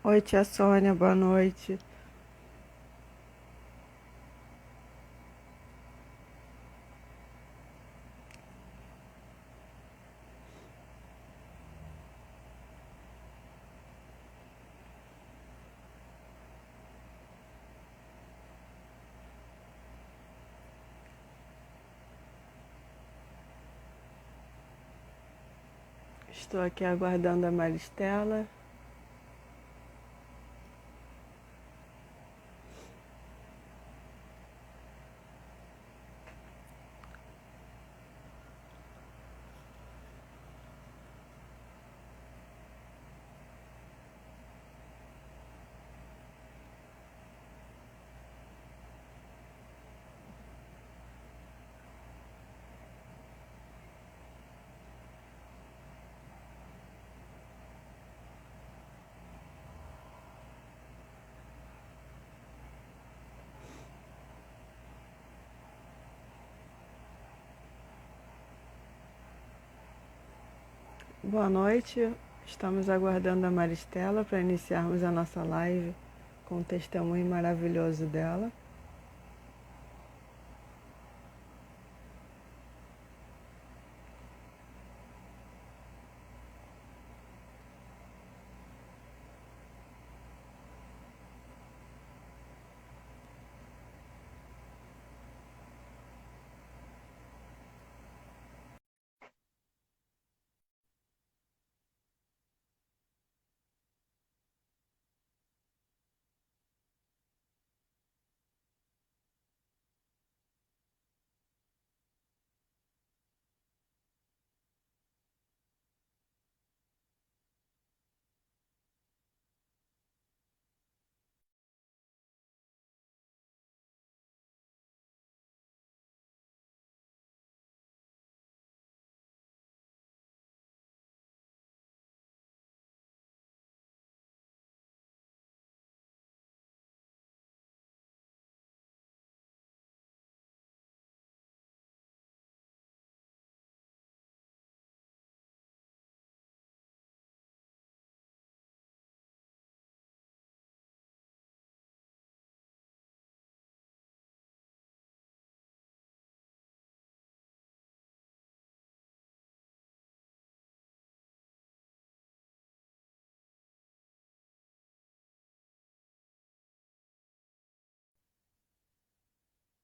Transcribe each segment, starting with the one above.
Oi, tia Sônia, boa noite. Estou aqui aguardando a Maristela. Boa noite. Estamos aguardando a Maristela para iniciarmos a nossa live com o testemunho maravilhoso dela.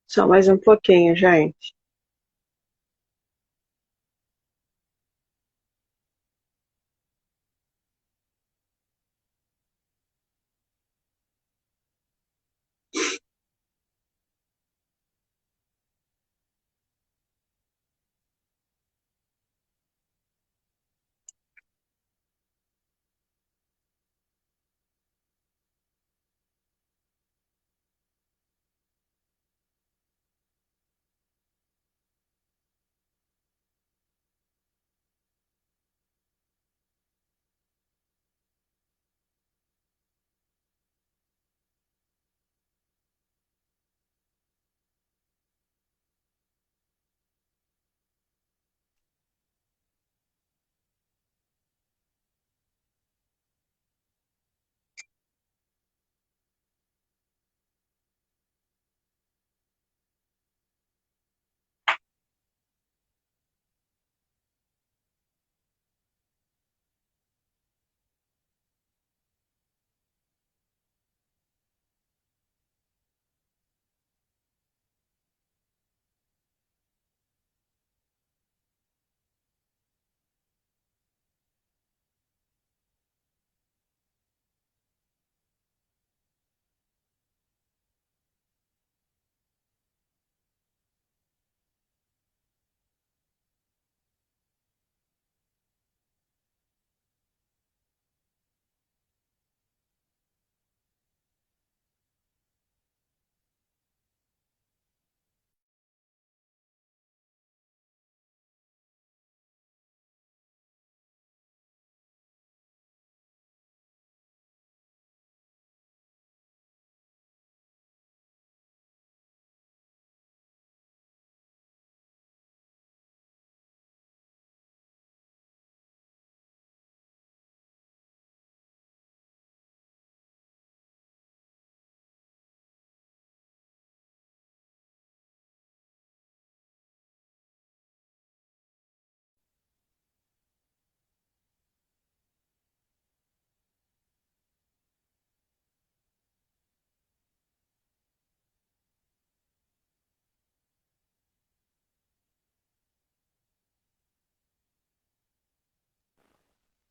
Só mais um pouquinho, gente.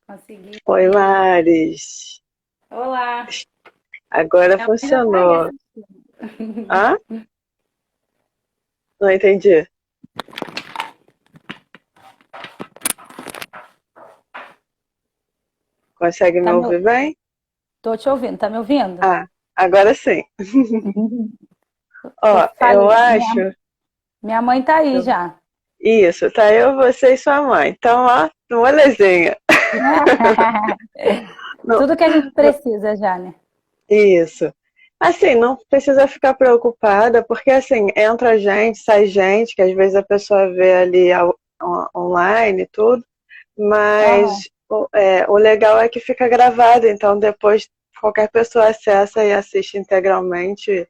Consegui. Oi, Maris. Olá. Agora Minha mãe já tá aí funcionou. assistindo. Hã? Não entendi. Consegue me Tá me... ouvir bem? Tô te ouvindo, tá me ouvindo? Ah, agora sim. Eu Ó, eu falei, acho. minha mãe tá aí eu- já. Isso, tá eu, você e sua mãe. Então, ó, molezinha. Não, Tudo que a gente precisa já, né? isso. Assim, não precisa ficar preocupada, porque assim, entra gente, sai gente, que às vezes a pessoa vê ali online e tudo, Aham. mas o legal é que fica gravado, então depois qualquer pessoa acessa e assiste integralmente.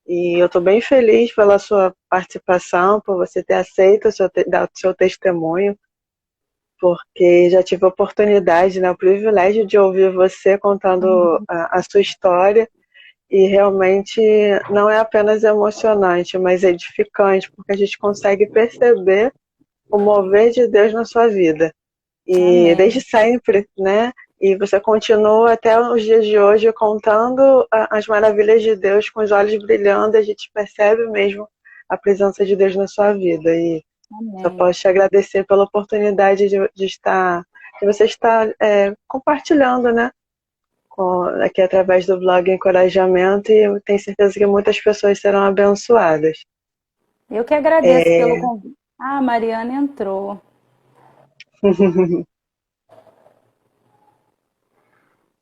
E eu estou bem feliz pela sua participação, por você ter aceito dar o seu testemunho, porque já tive a oportunidade, né, o privilégio de ouvir você contando a sua história. E realmente não é apenas emocionante, mas edificante, porque a gente consegue perceber o mover de Deus na sua vida. E desde Amém. sempre, né? E você continua até os dias de hoje contando as maravilhas de Deus com os olhos brilhando, a gente percebe mesmo a presença de Deus na sua vida. E só Amém. posso te agradecer pela oportunidade de você estar compartilhando, né? Aqui através do blog Encorajamento, e eu tenho certeza que muitas pessoas serão abençoadas. Eu que agradeço pelo É... convite. Ah, a Mariana entrou.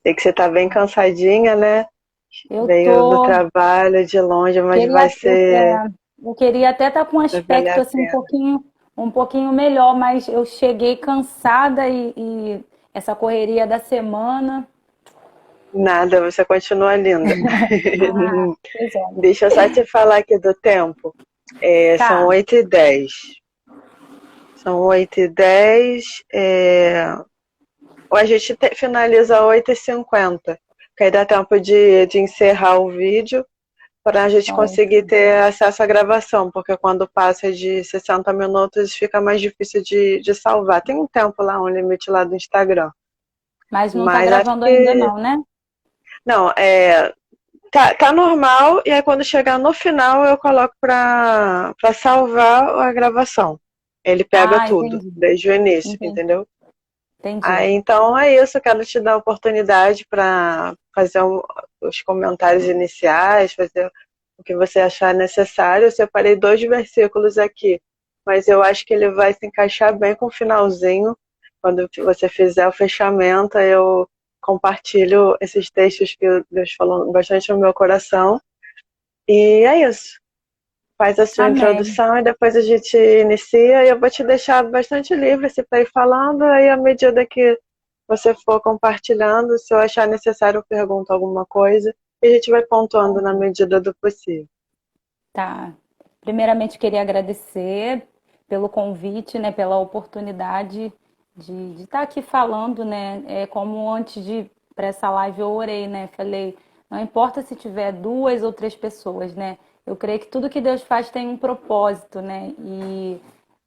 Sei que você está bem cansadinha, né? Eu Veio do tô. trabalho de longe, mas Queria, ser, eu queria até estar com um vai valer aspecto a assim pena. um pouquinho melhor, mas eu cheguei cansada e essa correria da semana. Nada, você continua linda. Ah, pois é, né? Deixa eu só te falar aqui do tempo. São Tá. 8h10. São 8h10. Ou a gente finaliza 8h50. Que aí dá tempo de encerrar o vídeo para a gente Então, conseguir ter acesso à gravação, porque quando passa de 60 minutos fica mais difícil de salvar. Tem um tempo lá, um limite lá do Instagram. mas não tá Mas acho gravando ainda que. não, né? Não, tá normal, e aí quando chegar no final eu coloco para salvar a gravação. Ele pega Ah, tudo, entendi. desde o início, Entendi. entendeu? Entendi. Aí então é isso, eu quero te dar a oportunidade para fazer os comentários iniciais, fazer o que você achar necessário. Eu separei 2 versículos aqui, mas eu acho que ele vai se encaixar bem com o finalzinho. Quando você fizer o fechamento, eu compartilho esses textos que Deus falou bastante no meu coração. E é isso. Faz a sua Amém. introdução e depois a gente inicia. E eu vou te deixar bastante livre assim, para ir falando. Aí, à medida que você for compartilhando, se eu achar necessário, eu pergunto alguma coisa. E a gente vai pontuando na medida do possível. Tá. Primeiramente, queria agradecer pelo convite, né, pela oportunidade de estar aqui falando, né? Como antes de para essa live eu orei, né? Falei, não importa se tiver 2 ou 3 pessoas, né? Eu creio que tudo que Deus faz tem um propósito, né? E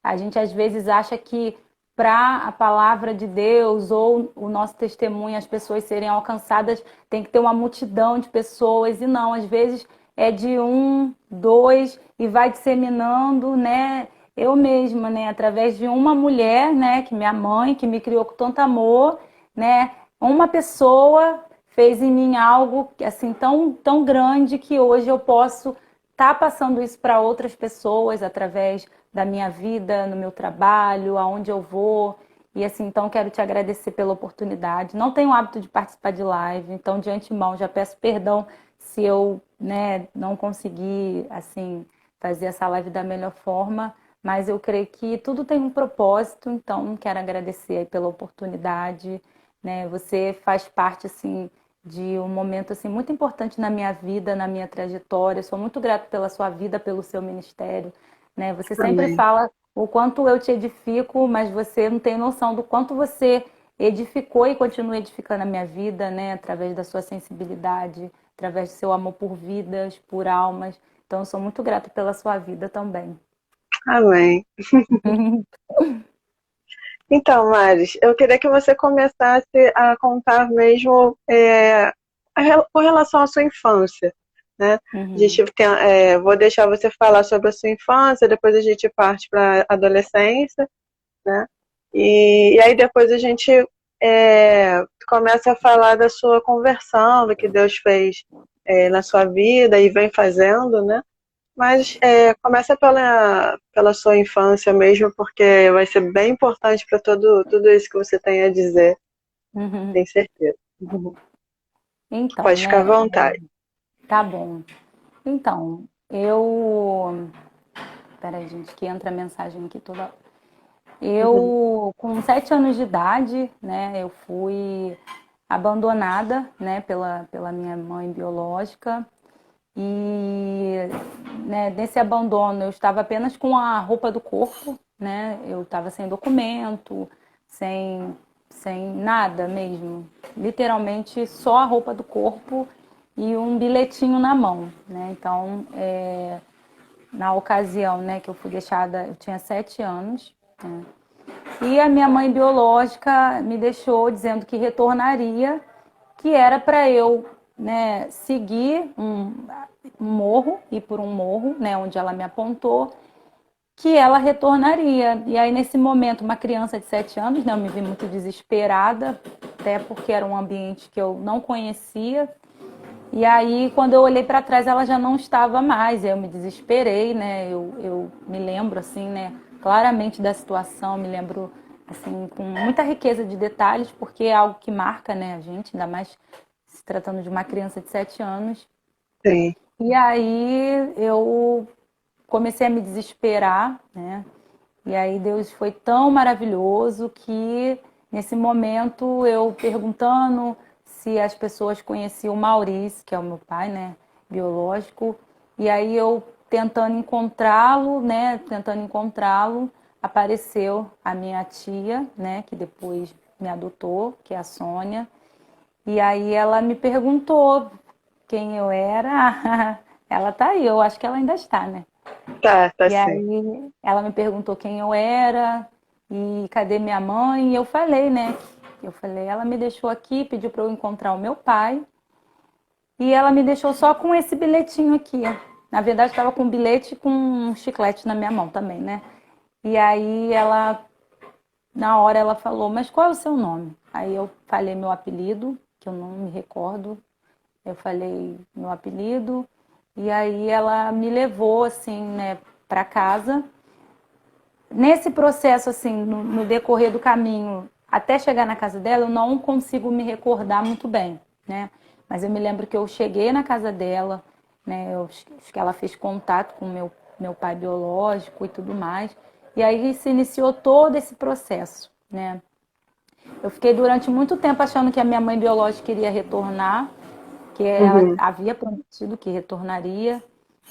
a gente às vezes acha que para a palavra de Deus ou o nosso testemunho as pessoas serem alcançadas tem que ter uma multidão de pessoas e não, às vezes é de um, dois e vai disseminando, né? Eu mesma, né? Através de uma mulher, né? Que minha mãe, que me criou com tanto amor, né? Uma pessoa fez em mim algo assim tão grande que hoje eu posso estar passando isso para outras pessoas através da minha vida, no meu trabalho, aonde eu vou. E assim, então quero te agradecer pela oportunidade. Não tenho o hábito de participar de live, então de antemão já peço perdão se eu, né, não conseguir assim fazer essa live da melhor forma, mas eu creio que tudo tem um propósito, então quero agradecer aí pela oportunidade, né? Você faz parte assim de um momento assim muito importante na minha vida, na minha trajetória. Sou muito grata pela sua vida, pelo seu ministério, né? Você sempre Amém. fala o quanto eu te edifico, mas você não tem noção do quanto você edificou e continua edificando a minha vida, né? Através da sua sensibilidade, através do seu amor por vidas, por almas. Então, eu sou muito grata pela sua vida também. Amém. Então, Maris, eu queria que você começasse a contar mesmo com relação à sua infância, né? A Uhum. gente vou deixar você falar sobre a sua infância, depois a gente parte para a adolescência, né? E aí depois a gente começa a falar da sua conversão, do que Deus fez na sua vida e vem fazendo, né? Mas começa pela sua infância mesmo, porque vai ser bem importante para tudo isso que você tem a dizer, Uhum. tenho certeza. Então, Pode ficar à né? vontade. Tá bom. Então, eu. Peraí, gente, que entra a mensagem aqui toda. Uhum. Eu, com 7 anos de idade, né, eu fui abandonada, né, pela minha mãe biológica. E, né, nesse abandono eu estava apenas com a roupa do corpo, né? Eu estava sem documento, sem nada mesmo. Literalmente só a roupa do corpo e um bilhetinho na mão, né? Então, na ocasião, né, que eu fui deixada, eu tinha 7 anos, né? E a minha mãe biológica me deixou dizendo que retornaria, que era para eu, né, seguir um morro, ir por um morro, né, onde ela me apontou, que ela retornaria. E aí, nesse momento, uma criança de 7 anos, né, eu me vi muito desesperada, até porque era um ambiente que eu não conhecia. E aí, quando eu olhei para trás, ela já não estava mais. Eu me desesperei, né? Eu me lembro, assim, né? Claramente da situação, me lembro, assim, com muita riqueza de detalhes, porque é algo que marca, né, a gente, ainda mais se tratando de uma criança de 7 anos. Sim, E aí eu comecei a me desesperar, né? E aí Deus foi tão maravilhoso que nesse momento eu perguntando se as pessoas conheciam o Maurício, que é o meu pai, né, biológico, e aí eu tentando encontrá-lo, né, tentando encontrá-lo, apareceu a minha tia, né, que depois me adotou, que é a Sônia, e aí ela me perguntou quem eu era. Ela tá aí, eu acho que ela ainda está, né? tá E sim. aí ela me perguntou quem eu era e cadê minha mãe. E eu falei, né? Eu falei, ela me deixou aqui, pediu para eu encontrar o meu pai. E ela me deixou só com esse bilhetinho aqui. Na verdade, estava com um bilhete e com um chiclete na minha mão também, né? E aí ela, na hora, ela falou, mas qual é o seu nome? Aí eu falei meu apelido, que eu não me recordo. Eu falei meu apelido. E aí ela me levou, assim, né, para casa. Nesse processo, assim, no decorrer do caminho, até chegar na casa dela, eu não consigo me recordar muito bem, né? Mas eu me lembro que eu cheguei na casa dela, né? Eu acho que ela fez contato com meu pai biológico e tudo mais. E aí se iniciou todo esse processo, né? Eu fiquei durante muito tempo achando que a minha mãe biológica iria retornar, que ela Uhum. havia prometido que retornaria.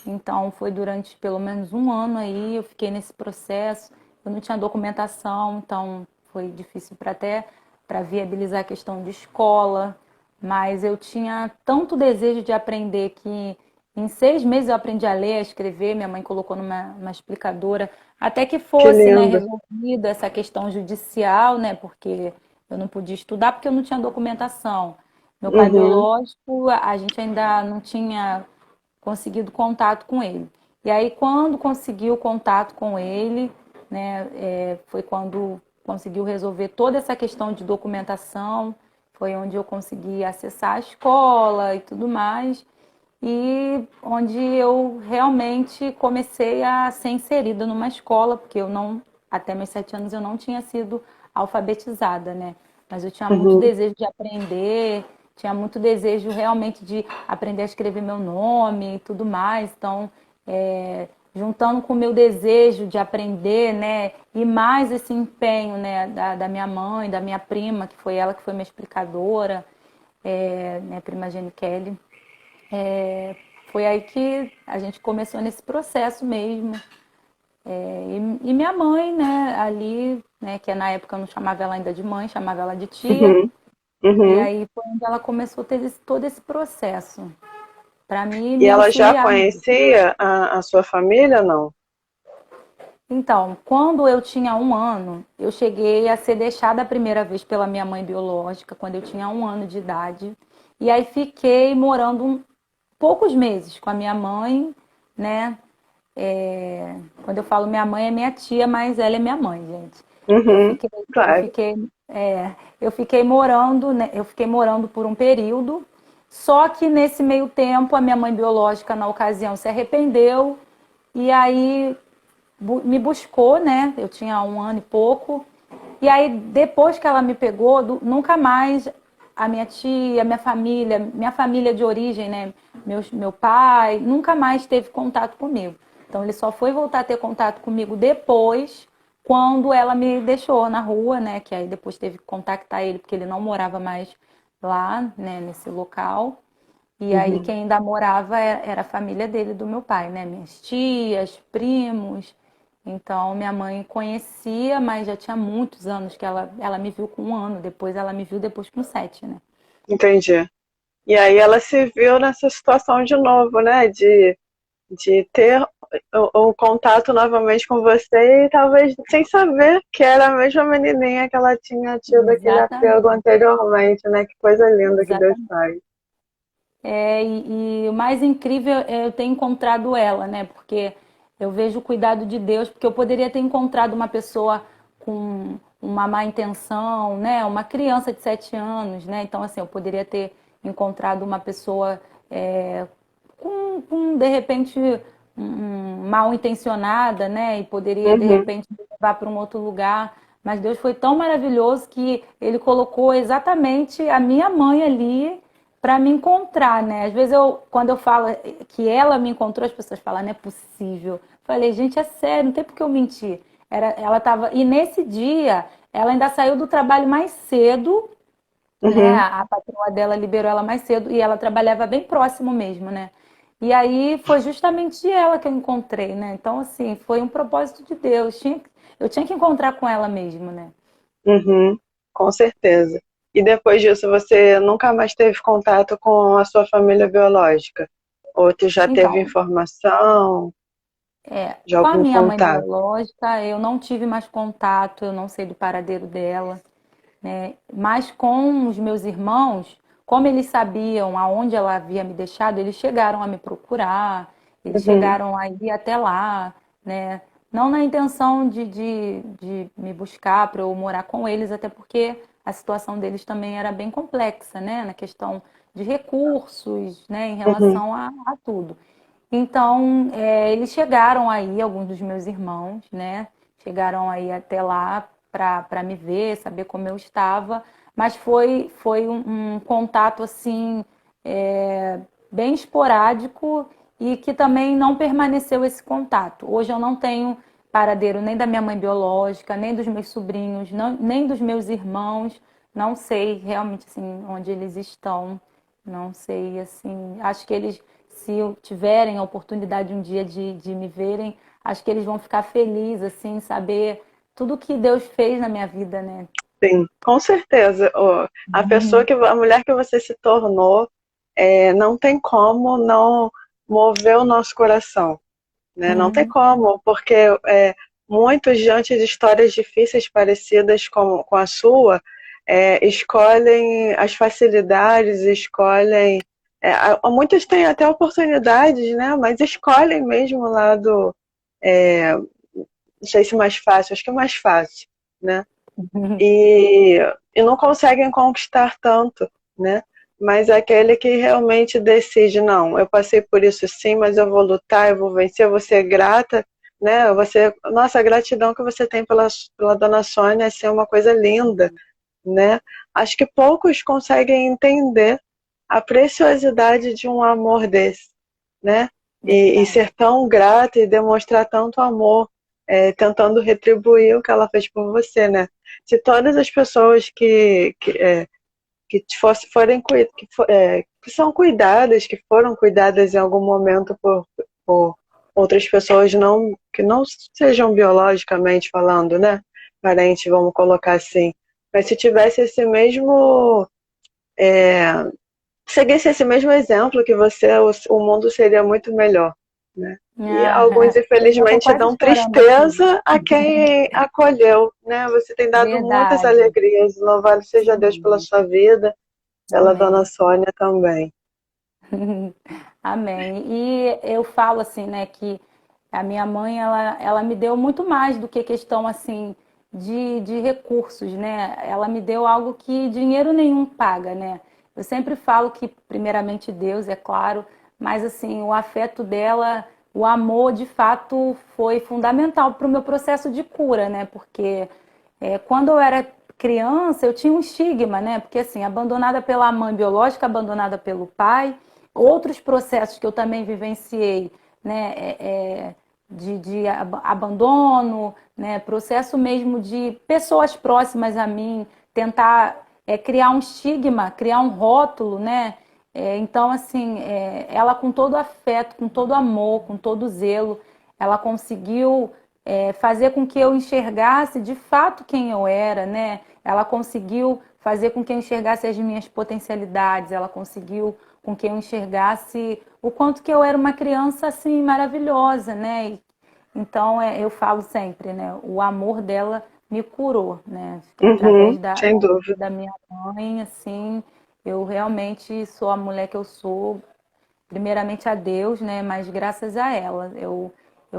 Então, foi durante pelo menos um ano aí, eu fiquei nesse processo. Eu não tinha documentação, então foi difícil para até para viabilizar a questão de escola. Mas eu tinha tanto desejo de aprender que em 6 meses eu aprendi a ler, a escrever. Minha mãe colocou numa explicadora, até que Que fosse, né, lindo. resolvida essa questão judicial, né, porque eu não podia estudar porque eu não tinha documentação. Meu pai Uhum. biológico, a gente ainda não tinha conseguido contato com ele. E aí, quando conseguiu contato com ele, né, foi quando conseguiu resolver toda essa questão de documentação, foi onde eu consegui acessar a escola e tudo mais, e onde eu realmente comecei a ser inserida numa escola, porque eu não, até meus 7 anos, eu não tinha sido alfabetizada, né? Mas eu tinha muito Uhum. desejo de aprender, tinha muito desejo realmente de aprender a escrever meu nome e tudo mais. Então, juntando com o meu desejo de aprender, né? E mais esse empenho, né? Da minha mãe, da minha prima, que foi ela que foi minha explicadora, minha prima Jenny Kelly. Foi aí que a gente começou nesse processo mesmo. E minha mãe, né, ali, né, que na época eu não chamava ela ainda de mãe, chamava ela de tia. Uhum. E Uhum. aí foi onde ela começou a ter todo esse processo, para mim E me ela já auxiliar. conhecia a sua família, não? Então, quando eu tinha 1 ano, eu cheguei a ser deixada a primeira vez pela minha mãe biológica, quando eu tinha 1 ano de idade. E aí fiquei morando poucos meses com a minha mãe, né? Quando eu falo minha mãe é minha tia, mas ela é minha mãe, gente. Eu Uhum, fiquei, eu claro. fiquei, eu fiquei morando, né? Eu fiquei morando por um período. Só que nesse meio tempo, a minha mãe biológica, na ocasião, se arrependeu e aí me buscou, né? Eu tinha 1 ano e pouco. E aí, depois que ela me pegou, nunca mais a minha tia, minha família de origem, né? Meu pai, nunca mais teve contato comigo. Então, ele só foi voltar a ter contato comigo depois, quando ela me deixou na rua, né? Que aí depois teve que contactar ele, porque ele não morava mais lá, né? Nesse local. E aí Uhum. quem ainda morava era a família dele, do meu pai, né? Minhas tias, primos. Então minha mãe conhecia, mas já tinha muitos anos que ela me viu com 1 ano. Depois ela me viu depois com 7, né? Entendi. E aí ela se viu nessa situação de novo, né? De ter o contato novamente com você e talvez sem saber que era a mesma menininha que ela tinha tido aquele apego Exatamente, anteriormente, né? Que coisa linda que Deus exatamente. faz. E o mais incrível é eu ter encontrado ela, né? Porque eu vejo o cuidado de Deus, porque eu poderia ter encontrado uma pessoa com uma má intenção, né? Uma criança de 7 anos, né? Então, assim, eu poderia ter encontrado uma pessoa de repente, mal intencionada, né? E poderia, de Uhum. repente, me levar para um outro lugar. Mas Deus foi tão maravilhoso que Ele colocou exatamente a minha mãe ali para me encontrar, né? Às vezes quando eu falo que ela me encontrou, as pessoas falam, não é possível. Falei, gente, é sério, não tem por que eu mentir. Ela tava, e nesse dia, ela ainda saiu do trabalho mais cedo, né? Uhum. A patroa dela liberou ela mais cedo e ela trabalhava bem próximo mesmo, né? E aí foi justamente ela que eu encontrei, né? Então, assim, foi um propósito de Deus. Eu tinha que encontrar com ela mesmo, né? Uhum. Com certeza. E depois disso, você nunca mais teve contato com a sua família biológica? Ou tu já teve Então, informação de com a algum minha mãe contato? biológica, eu não tive mais contato, eu não sei do paradeiro dela, né? Mas com os meus irmãos, como eles sabiam aonde ela havia me deixado, eles chegaram a me procurar, eles Uhum. chegaram a ir até lá, né? Não na intenção de me buscar para eu morar com eles, até porque a situação deles também era bem complexa, né? Na questão de recursos, né? Em Uhum. relação a tudo. Então, eles chegaram aí, alguns dos meus irmãos, né? Chegaram aí até lá para me ver, saber como eu estava, mas foi um contato assim, bem esporádico e que também não permaneceu esse contato. Hoje eu não tenho paradeiro nem da minha mãe biológica, nem dos meus sobrinhos, nem dos meus irmãos. Não sei realmente assim onde eles estão. Não sei, assim, acho que eles, se tiverem a oportunidade um dia de me verem, acho que eles vão ficar felizes, assim, saber tudo que Deus fez na minha vida, né? Sim, com certeza. A pessoa a mulher que você se tornou, não tem como não mover o nosso coração, né? Não tem Uhum. como, porque muitos, diante de histórias difíceis parecidas com a sua, escolhem as facilidades, escolhem. Muitos têm até oportunidades, né? Mas escolhem mesmo o lado, não sei se mais fácil, acho que é mais fácil, né? e, e não conseguem conquistar tanto, né? Mas é aquele que realmente decide, não, eu passei por isso sim, mas eu vou lutar, eu vou vencer, eu vou ser grata, né? Nossa, a gratidão que você tem pela Dona Sônia é uma coisa linda, né? Acho que poucos conseguem entender a preciosidade de um amor desse, né? E Verdade. ser tão grata e demonstrar tanto amor, tentando retribuir o que ela fez por você, né? Se todas as pessoas que forem que são cuidadas, que foram cuidadas em algum momento por outras pessoas que não sejam biologicamente falando, né? Parentes, vamos colocar assim. Mas se tivesse esse mesmo seguisse esse mesmo exemplo que você, o mundo seria muito melhor, né? E Ah, alguns, eu já estou infelizmente, quase dão chorando aqui. tristeza a quem acolheu, né? Você tem dado muitas Verdade. alegrias. Louvado seja Deus pela Sim. sua vida, pela dona Amém. Sônia também. Amém. E eu falo assim, né, que a minha mãe, ela me deu muito mais do que questão, assim, de recursos, né? Ela me deu algo que dinheiro nenhum paga, né? Eu sempre falo que, primeiramente, Deus, é claro, mas, assim, o afeto dela, o amor, de fato, foi fundamental para o meu processo de cura, né? Porque quando eu era criança, eu tinha um estigma, né? Porque, assim, abandonada pela mãe biológica, abandonada pelo pai, outros processos que eu também vivenciei, né? De abandono, né? Processo mesmo de pessoas próximas a mim, tentar criar um estigma, criar um rótulo, né? Então, assim, ela com todo afeto, com todo amor, com todo zelo, ela conseguiu fazer com que eu enxergasse de fato quem eu era, né? Ela conseguiu fazer com que eu enxergasse as minhas potencialidades, ela conseguiu com que eu enxergasse o quanto que eu era uma criança assim maravilhosa, né? Então eu falo sempre, né? O amor dela me curou, né? Através Uhum, sem dúvida. da minha mãe, assim, eu realmente sou a mulher que eu sou, primeiramente a Deus, né? Mas graças a ela, eu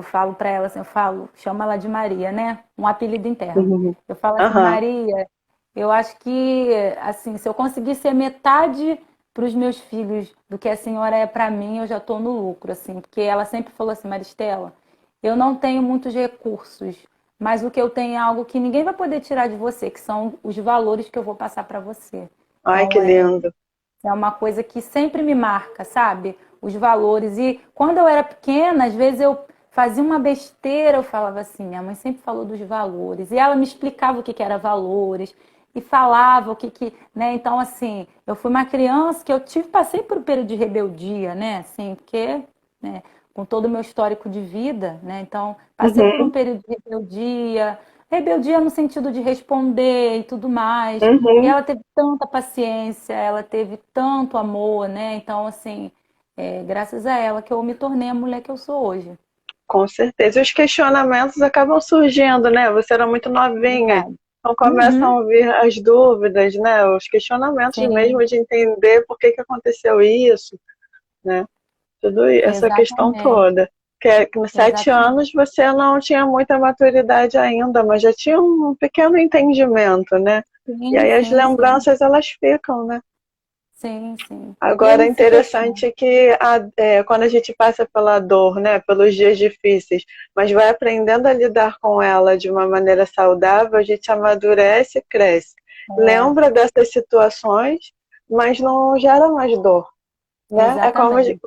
falo para ela assim, eu falo, chamo ela de Maria, né? Um apelido interno. Uhum. Eu falo assim, Aham. Maria, eu acho que assim, se eu conseguir ser metade para os meus filhos do que a senhora é para mim, eu já estou no lucro, assim, porque ela sempre falou assim, Maristela, eu não tenho muitos recursos, mas o que eu tenho é algo que ninguém vai poder tirar de você, que são os valores que eu vou passar para você. Ai, Então, que lindo. é uma coisa que sempre me marca, sabe? Os valores. E quando eu era pequena, às vezes eu fazia uma besteira, eu falava assim, minha mãe sempre falou dos valores. E ela me explicava o que que era valores e falava o que que, né? Então assim, eu fui uma criança que passei por um período de rebeldia, né? Assim, porque, né, com todo o meu histórico de vida, né? Então, passei por um Uhum, período de rebeldia, rebeldia no sentido de responder e tudo mais. E uhum. ela teve tanta paciência, ela teve tanto amor, né? Então, assim, graças a ela que eu me tornei a mulher que eu sou hoje. Com certeza. E os questionamentos acabam surgindo, né? Você era muito novinha, Verdade. então começam Uhum, a vir as dúvidas, né? Os questionamentos sim, mesmo de entender por que que aconteceu isso, né? Essa questão exatamente, toda. Que com 7 anos exatamente. você não tinha muita maturidade ainda, mas já tinha um pequeno entendimento, né? E Sim, aí as sim, sim, lembranças elas ficam, né? sim, sim. E a Agora é gente se questiona. interessante que quando a gente passa pela dor, né, pelos dias difíceis, mas vai aprendendo a lidar com ela de uma maneira saudável, a gente amadurece e cresce. É, Lembra dessas situações, mas não gera mais dor, né? É como exatamente.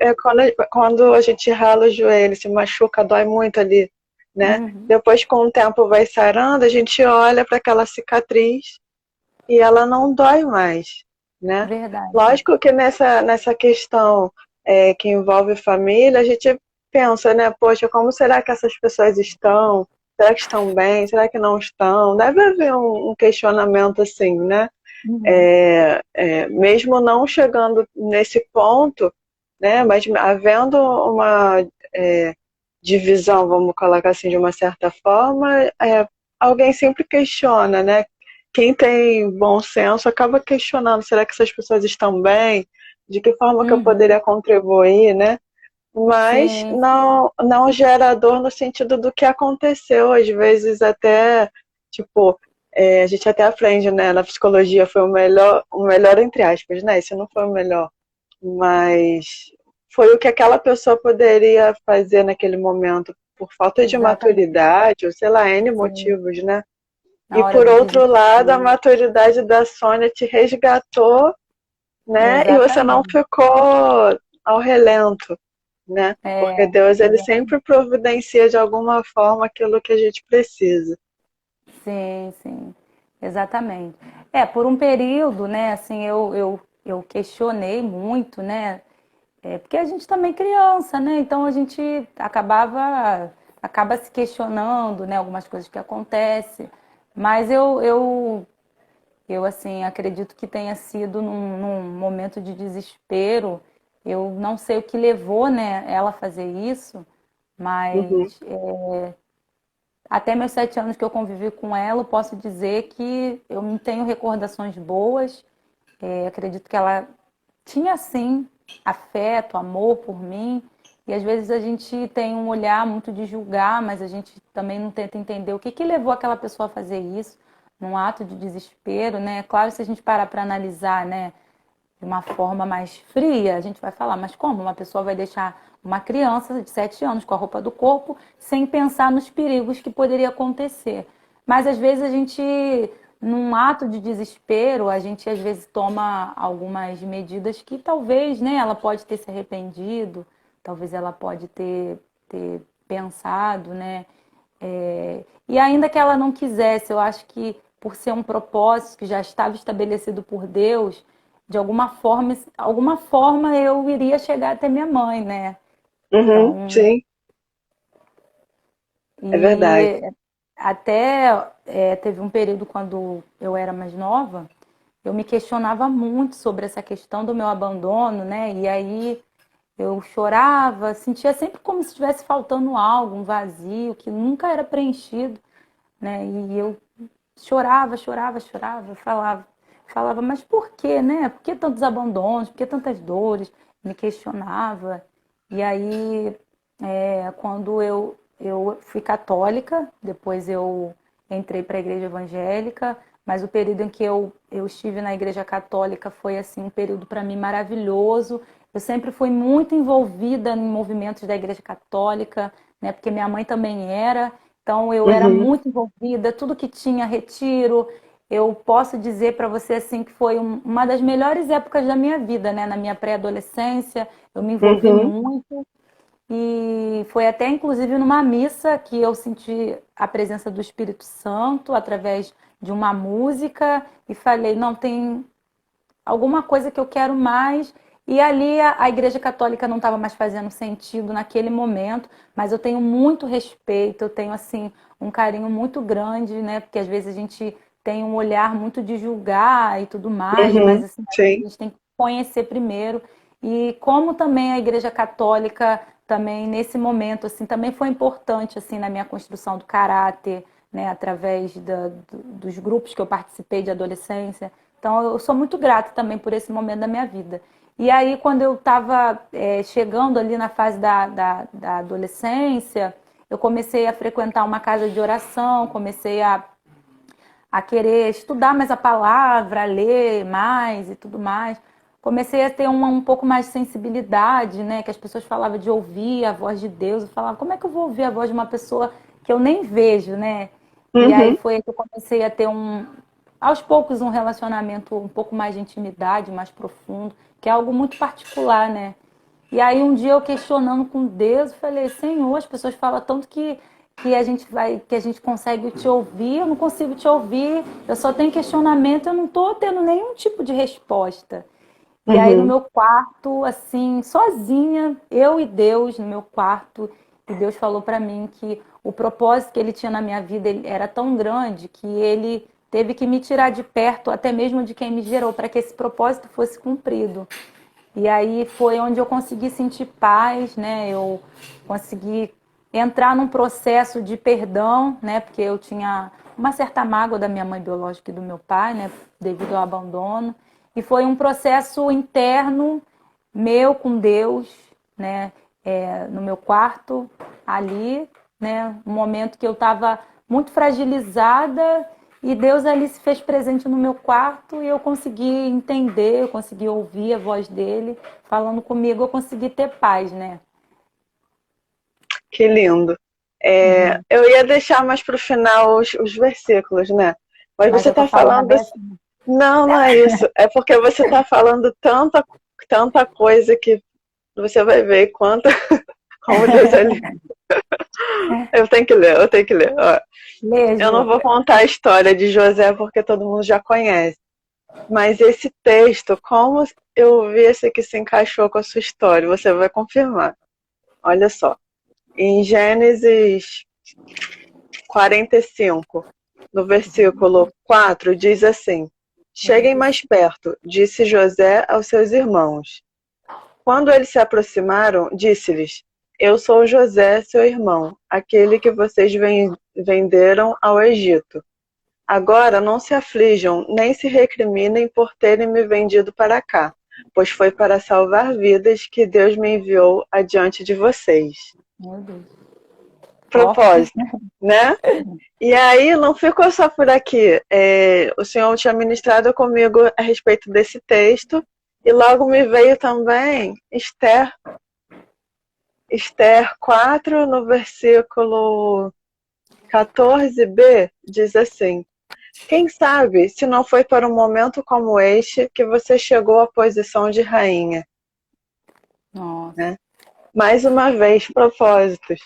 quando a gente rala o joelho, se machuca, dói muito ali, né? Uhum, Depois, com o tempo vai sarando, a gente olha para aquela cicatriz e ela não dói mais, né? verdade. Lógico que nessa questão que envolve família, a gente pensa, né? Poxa, como será que essas pessoas estão? Será que estão bem? Será que não estão? Deve haver um questionamento assim, né? Uhum, Mesmo não chegando nesse ponto, né? Mas havendo uma divisão, vamos colocar assim, de uma certa forma, alguém sempre questiona, né? Quem tem bom senso acaba questionando, será que essas pessoas estão bem? De que forma que eu uhum, poderia contribuir, né? Mas sim, não gera dor no sentido do que aconteceu, às vezes até, tipo, a gente até aprende, né, na psicologia foi o melhor entre aspas, né? Isso não foi o melhor, mas foi o que aquela pessoa poderia fazer naquele momento, por falta de exatamente. maturidade, ou sei lá, N Sim, motivos, né? na E hora por do outro lado, a desespero. maturidade da Sônia te resgatou, né? E você não Exatamente. ficou ao relento, né? Porque É, Deus, ele exatamente. sempre providencia de alguma forma aquilo que a gente precisa. Sim, sim, exatamente. Por um período, né, assim, eu questionei muito, né, porque a gente também é criança, né, então a gente acaba se questionando, né, algumas coisas que acontecem, mas eu assim, acredito que tenha sido num momento de desespero, eu não sei o que levou, né, ela a fazer isso, Uhum. mas até meus 7 anos que eu convivi com ela, eu posso dizer que eu não tenho recordações boas. Acredito que ela tinha, sim, afeto, amor por mim. E às vezes a gente tem um olhar muito de julgar, mas a gente também não tenta entender o que que levou aquela pessoa a fazer isso, num ato de desespero, né? Claro, se a gente parar para analisar, né, de uma forma mais fria, a gente vai falar, mas como uma pessoa vai deixar uma criança de 7 anos com a roupa do corpo sem pensar nos perigos que poderia acontecer? Mas às vezes a gente, num ato de desespero, a gente às vezes toma algumas medidas que talvez, né, ela pode ter se arrependido, talvez ela pode ter pensado, né? E ainda que ela não quisesse, eu acho que por ser um propósito que já estava estabelecido por Deus, de alguma forma eu iria chegar até minha mãe, né? Uhum, Então, sim, é verdade. e até teve um período quando eu era mais nova, eu me questionava muito sobre essa questão do meu abandono, né? E aí eu chorava, sentia sempre como se estivesse faltando algo, um vazio que nunca era preenchido, né? E eu chorava, chorava, chorava, falava, mas por quê, né? Por que tantos abandonos? Por que tantas dores? Me questionava. E aí, quando eu fui católica, depois eu entrei para a igreja evangélica, mas o período em que eu estive na igreja católica foi assim um período para mim maravilhoso. Eu sempre fui muito envolvida em movimentos da igreja católica, né? Porque minha mãe também era. Então eu era Uhum, muito envolvida, tudo que tinha retiro. Eu posso dizer para você assim que foi uma das melhores épocas da minha vida, né? Na minha pré-adolescência, eu me envolvi uhum. muito e foi até inclusive numa missa que eu senti a presença do Espírito Santo através de uma música e falei, não tem alguma coisa que eu quero mais. E ali a Igreja Católica não estava mais fazendo sentido naquele momento, mas eu tenho muito respeito, eu tenho assim um carinho muito grande, né? Porque às vezes a gente tem um olhar muito de julgar e tudo mais, mas Uhum, assim, a sim. gente tem que conhecer primeiro. E como também a Igreja Católica também nesse momento assim também foi importante assim na minha construção do caráter, né, através dos grupos que eu participei de adolescência. Então, eu sou muito grata também por esse momento da minha vida. E aí, quando eu estava chegando ali na fase da adolescência, eu comecei a frequentar uma casa de oração, comecei a querer estudar mais a palavra, a ler mais e tudo mais. Comecei a ter um pouco mais de sensibilidade, né? Que as pessoas falavam de ouvir a voz de Deus. Eu falava, como é que eu vou ouvir a voz de uma pessoa que eu nem vejo, né? E aí Uhum. foi que eu comecei a ter aos poucos, um relacionamento um pouco mais de intimidade, mais profundo, que é algo muito particular, né? E aí um dia eu questionando com Deus, eu falei, Senhor, as pessoas falam tanto que a gente consegue te ouvir, eu não consigo te ouvir, eu só tenho questionamento, eu não estou tendo nenhum tipo de resposta. E aí no Uhum. meu quarto, assim, sozinha, eu e Deus no meu quarto, e Deus falou para mim que o propósito que ele tinha na minha vida era tão grande que ele teve que me tirar de perto, até mesmo de quem me gerou, para que esse propósito fosse cumprido. E aí foi onde eu consegui sentir paz, né? Eu consegui entrar num processo de perdão, né? Porque eu tinha uma certa mágoa da minha mãe biológica e do meu pai, né? Devido ao abandono. E foi um processo interno meu com Deus, né? No meu quarto, ali, né? Um momento que eu estava muito fragilizada e Deus ali se fez presente no meu quarto e eu consegui entender, eu consegui ouvir a voz dele falando comigo, eu consegui ter paz, né? Que lindo. Uhum. Eu ia deixar mais para o final os versículos, né? Mas Mas você eu tô está falando a falando. beça. Não, não é isso. É porque você está falando tanta coisa que você vai ver quanto, como Deus é lindo. Eu tenho que ler, eu tenho que ler. Ó, eu não Beijo. vou contar a história de José porque todo mundo já conhece. Mas esse texto, como eu vi esse aqui se encaixou com a sua história, você vai confirmar. Olha só. Em Gênesis 45, no versículo 4, diz assim: Cheguem mais 45. perto, disse José aos seus irmãos. Quando eles se aproximaram, disse-lhes: eu sou José, seu irmão, aquele que vocês venderam ao Egito. Agora não se aflijam, nem se recriminem por terem me vendido para cá, pois foi para salvar vidas que Deus me enviou adiante de vocês. Meu Deus. Forte. Propósito, né? E aí não ficou só por aqui. O senhor tinha ministrado comigo a respeito desse texto, e logo me veio também Esther 4, no versículo 14b, diz assim: quem sabe se não foi para um momento como este que você chegou à posição de rainha, Nossa. né? Mais uma vez, propósitos.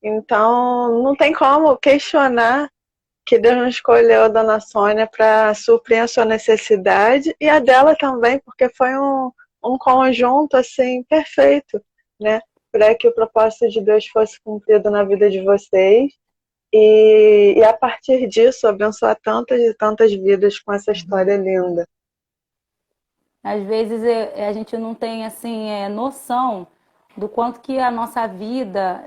Então, não tem como questionar que Deus nos escolheu, Dona Sônia, para suprir a sua necessidade e a dela também, porque foi um conjunto assim perfeito, né? Para que o propósito de Deus fosse cumprido na vida de vocês e a partir disso abençoar tantas e tantas vidas com essa história linda. Às vezes a gente não tem assim noção do quanto que a nossa vida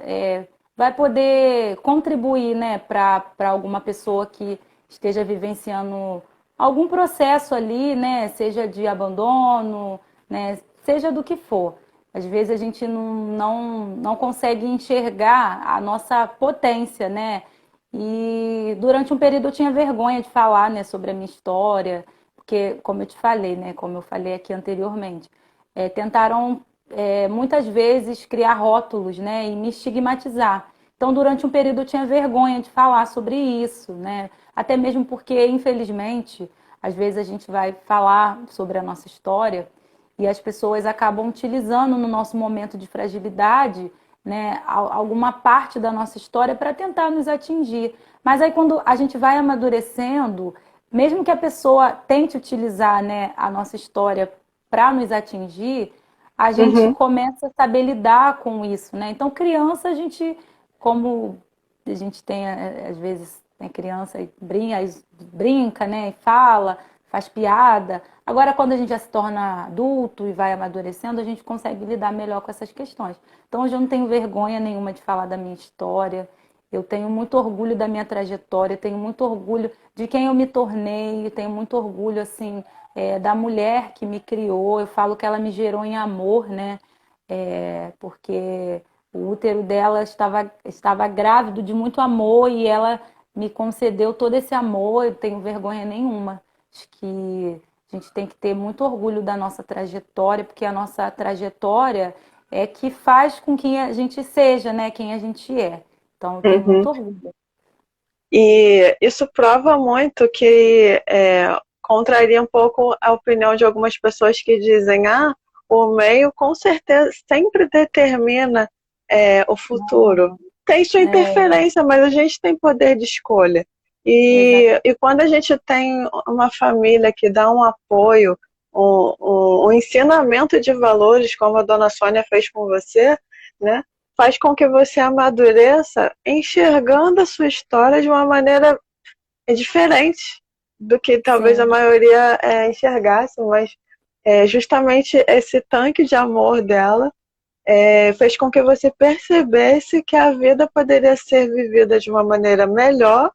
vai poder contribuir, né, para alguma pessoa que esteja vivenciando algum processo ali, né, seja de abandono, né, seja do que for. Às vezes a gente não consegue enxergar a nossa potência, né? E durante um período eu tinha vergonha de falar, né, sobre a minha história, porque, como eu te falei, né, como eu falei aqui anteriormente, tentaram muitas vezes criar rótulos, né, e me estigmatizar. Então, durante um período eu tinha vergonha de falar sobre isso, né, até mesmo porque, infelizmente, às vezes a gente vai falar sobre a nossa história e as pessoas acabam utilizando no nosso momento de fragilidade, né, alguma parte da nossa história para tentar nos atingir. Mas aí quando a gente vai amadurecendo, mesmo que a pessoa tente utilizar, né, a nossa história para nos atingir, a gente Uhum. começa a saber lidar com isso, né? Então, criança, a gente, como a gente tem, às vezes, tem criança e brinca, né, e fala, faz piada. Agora, quando a gente já se torna adulto e vai amadurecendo, a gente consegue lidar melhor com essas questões. Então, hoje eu não tenho vergonha nenhuma de falar da minha história. Eu tenho muito orgulho da minha trajetória, tenho muito orgulho de quem eu me tornei, tenho muito orgulho, assim, da mulher que me criou. Eu falo que ela me gerou em amor, né? Porque o útero dela estava grávido de muito amor e ela me concedeu todo esse amor. Eu tenho vergonha nenhuma. Acho que a gente tem que ter muito orgulho da nossa trajetória, porque a nossa trajetória é que faz com que a gente seja, né, quem a gente é. Então, eu tenho Uhum. muito orgulho. E isso prova muito que contraria um pouco a opinião de algumas pessoas que dizem: o meio com certeza sempre determina o futuro. Tem sua interferência, mas a gente tem poder de escolha. E quando a gente tem uma família que dá um apoio, um ensinamento de valores, como a dona Sônia fez com você, né? Faz com que você amadureça enxergando a sua história de uma maneira diferente do que talvez a Sim, maioria enxergasse, mas justamente esse tanque de amor dela fez com que você percebesse que a vida poderia ser vivida de uma maneira melhor,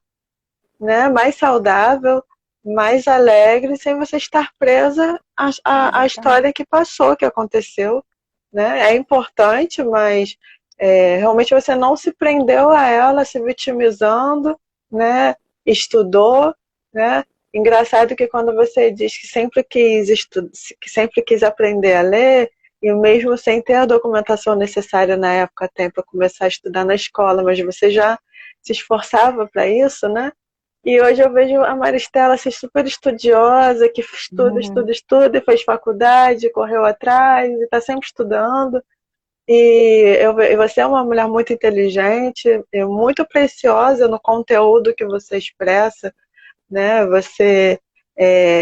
né, mais saudável, mais alegre, sem você estar presa à exatamente. história que passou, que aconteceu. Né? É importante, mas realmente você não se prendeu a ela, se vitimizando, né? Estudou, né? Engraçado que quando você diz que que sempre quis aprender a ler, e mesmo sem ter a documentação necessária na época tem para começar a estudar na escola, mas você já se esforçava para isso, né? E hoje eu vejo a Maristela ser super estudiosa, que estuda, estuda, estuda, e fez faculdade, correu atrás, e está sempre estudando. E você é uma mulher muito inteligente, e muito preciosa no conteúdo que você expressa, né? Você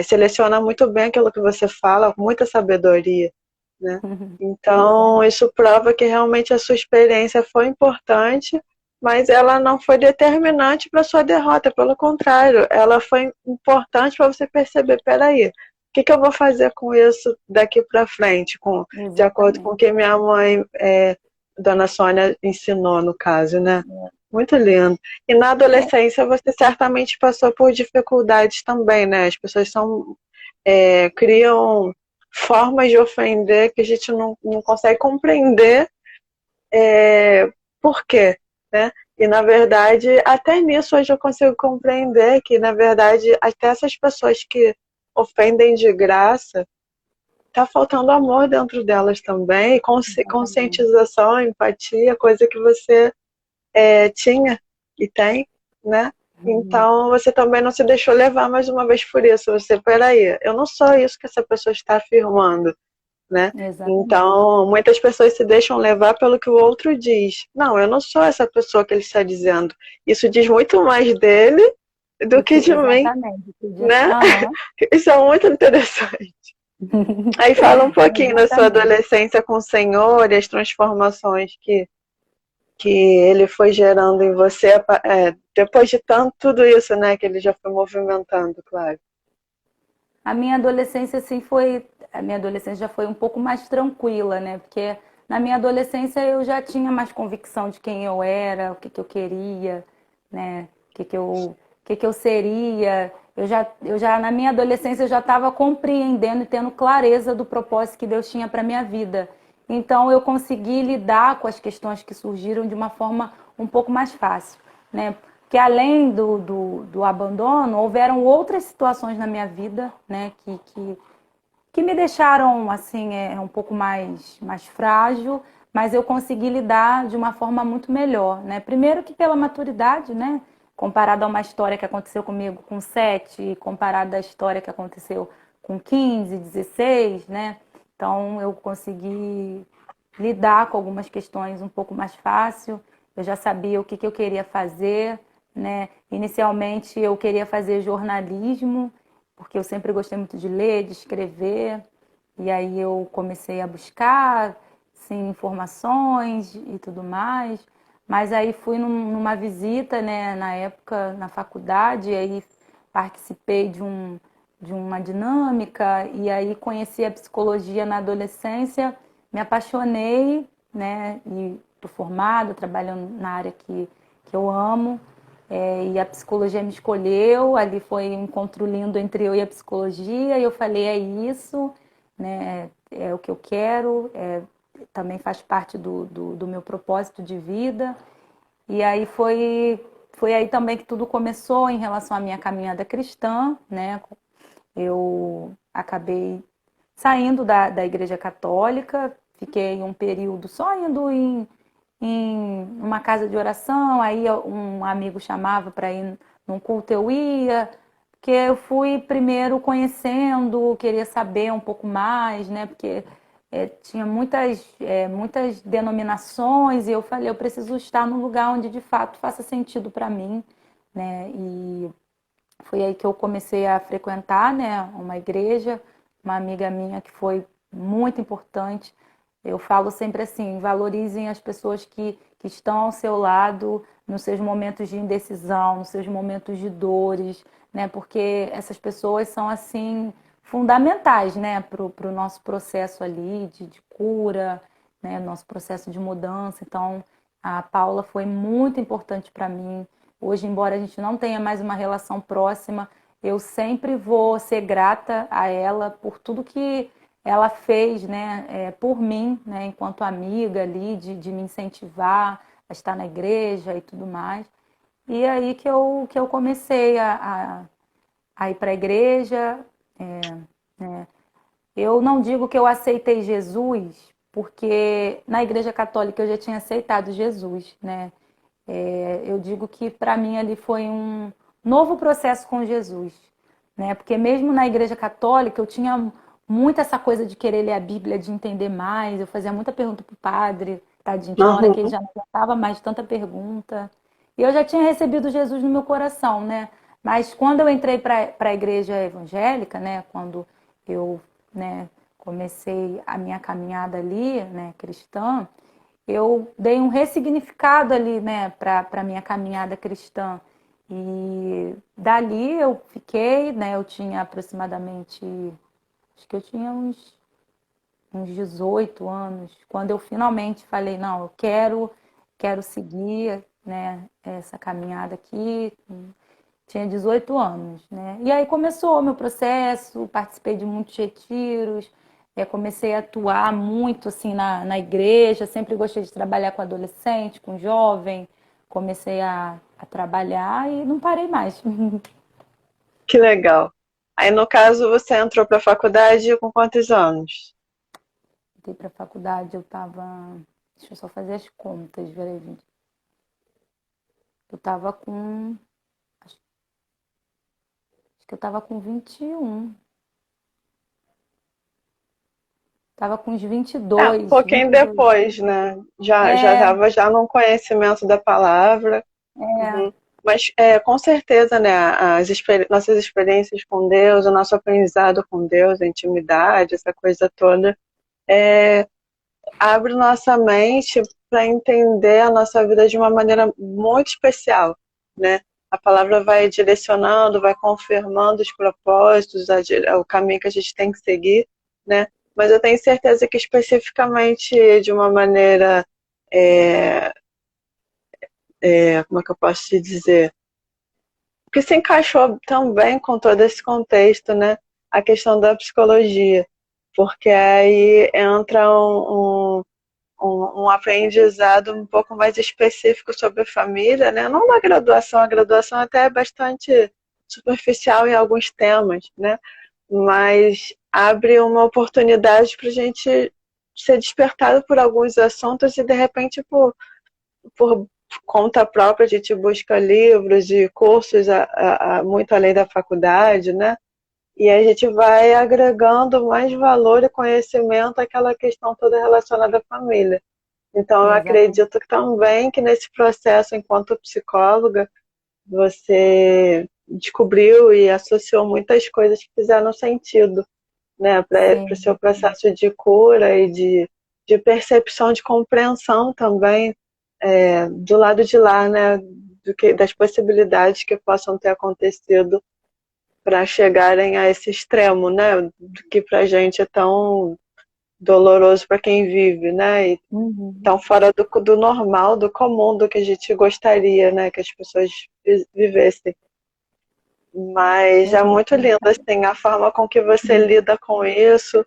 seleciona muito bem aquilo que você fala, com muita sabedoria, né? Então, isso prova que realmente a sua experiência foi importante, mas ela não foi determinante para a sua derrota, pelo contrário, ela foi importante para você perceber, peraí, o que eu vou fazer com isso daqui para frente, de acordo com o Exatamente. que minha mãe Dona Sônia ensinou, no caso, né? Muito lindo. E na adolescência você certamente passou por dificuldades também, né? As pessoas criam formas de ofender que a gente não consegue compreender por quê, né? E, na verdade, até nisso hoje eu consigo compreender que, na verdade, até essas pessoas que ofendem de graça, tá faltando amor dentro delas também, Exatamente. conscientização, empatia, coisa que você tinha e tem, né? Uhum. Então você também não se deixou levar mais uma vez por isso. Você, peraí, eu não sou isso que essa pessoa está afirmando, né? Exatamente. Então muitas pessoas se deixam levar pelo que o outro diz. Não, eu não sou essa pessoa que ele está dizendo. Isso diz muito mais dele do que de mim, Exatamente. né? Aham. Isso é muito interessante. Aí fala um pouquinho da sua Exatamente. adolescência com o Senhor e as transformações que ele foi gerando em você, depois de tanto tudo isso, né, que ele já foi movimentando, claro. A minha adolescência, assim, foi. A minha adolescência já foi um pouco mais tranquila, né? Porque na minha adolescência eu já tinha mais convicção de quem eu era, o que que eu queria, né? O que eu seria. Na minha adolescência, eu já estava compreendendo e tendo clareza do propósito que Deus tinha para minha vida. Então, eu consegui lidar com as questões que surgiram de uma forma um pouco mais fácil, né? Que além do abandono, houveram outras situações na minha vida, né, que me deixaram assim um pouco mais frágil, mas eu consegui lidar de uma forma muito melhor, né? Primeiro que pela maturidade, né? Comparado a uma história que aconteceu comigo com 7, comparado à história que aconteceu com 15, 16, né? Então eu consegui lidar com algumas questões um pouco mais fácil. Eu já sabia o que eu queria fazer, né? Inicialmente eu queria fazer jornalismo, porque eu sempre gostei muito de ler, de escrever. E aí eu comecei a buscar, sim, informações e tudo mais. Mas aí fui numa visita, né, na época, na faculdade, e aí participei de uma dinâmica, e aí conheci a psicologia na adolescência, me apaixonei, né, e estou formada, trabalhando na área que eu amo. E a psicologia me escolheu, ali foi um encontro lindo entre eu e a psicologia, e eu falei, é isso, né? É o que eu quero, também faz parte do meu propósito de vida. E aí foi aí também que tudo começou em relação à minha caminhada cristã, né? Eu acabei saindo da Igreja Católica, fiquei um período só indo em uma casa de oração, aí um amigo chamava para ir num culto, eu ia, porque eu fui primeiro conhecendo, queria saber um pouco mais, né? Porque tinha muitas denominações e eu falei, eu preciso estar num lugar onde de fato faça sentido para mim, né? E foi aí que eu comecei a frequentar, né, uma igreja, uma amiga minha que foi muito importante. Eu falo sempre assim, valorizem as pessoas que estão ao seu lado nos seus momentos de indecisão, nos seus momentos de dores, né? Porque essas pessoas são assim fundamentais, né, para o nosso processo ali de cura, né, nosso processo de mudança. Então, a Paula foi muito importante para mim. Hoje, embora a gente não tenha mais uma relação próxima, eu sempre vou ser grata a ela por tudo que ela fez, né, por mim, né, enquanto amiga ali, de me incentivar a estar na igreja e tudo mais. E aí que eu comecei a ir para a igreja. Né. Eu não digo que eu aceitei Jesus, porque na igreja católica eu já tinha aceitado Jesus, né? Eu digo que para mim ali foi um novo processo com Jesus, né? Porque mesmo na Igreja Católica eu tinha muito essa coisa de querer ler a Bíblia, de entender mais. Eu fazia muita pergunta pro padre, tadinho, tinha hora que ele Uhum. já não aguentava mais de tanta pergunta. E eu já tinha recebido Jesus no meu coração, né? Mas quando eu entrei para a igreja evangélica, né? Quando eu, né, comecei a minha caminhada ali, né, cristã, eu dei um ressignificado ali, né, para a minha caminhada cristã. E dali eu fiquei, né, eu tinha aproximadamente, acho que eu tinha uns uns 18 anos, quando eu finalmente falei, não, eu quero seguir, né, essa caminhada aqui. Tinha 18 anos, né? E aí começou o meu processo, participei de muitos retiros, comecei a atuar muito assim na igreja, sempre gostei de trabalhar com adolescente, com jovem, comecei a trabalhar e não parei mais. Que legal. Aí, no caso, você entrou para a faculdade com quantos anos? Entrei para a faculdade, eu estava. Deixa eu só fazer as contas, peraí, gente. Eu estava com. Acho que eu estava com 21. Estava com uns Um 22, pouquinho 22. depois, né? Já É, estava já num conhecimento da palavra. é, Uhum. Mas com certeza, né, nossas experiências com Deus, o nosso aprendizado com Deus, a intimidade, essa coisa toda, é, abre nossa mente para entender a nossa vida de uma maneira muito especial, né? A palavra vai direcionando, vai confirmando os propósitos, o caminho que a gente tem que seguir, né? Mas eu tenho certeza que especificamente de uma maneira, é, como é que eu posso te dizer? Que se encaixou também com todo esse contexto, né? A questão da psicologia, porque aí entra um aprendizado um pouco mais específico sobre a família, né? Não na graduação, a graduação até é bastante superficial em alguns temas, né? Mas abre uma oportunidade para a gente ser despertado por alguns assuntos e de repente por conta própria a gente busca livros e cursos muito além da faculdade, né? E a gente vai agregando mais valor e conhecimento àquela questão toda relacionada à família. Então, eu exatamente. acredito que também que nesse processo, enquanto psicóloga, você descobriu e associou muitas coisas que fizeram sentido, né, para o seu Sim, processo de cura e de percepção, de compreensão também do lado de lá, né, das possibilidades que possam ter acontecido para chegarem a esse extremo, né, do que para a gente é tão doloroso para quem vive, né, e uhum, tão fora do normal, do comum, do que a gente gostaria, né, que as pessoas vivessem. Mas é muito exatamente. lindo, assim, a forma com que você lida com isso,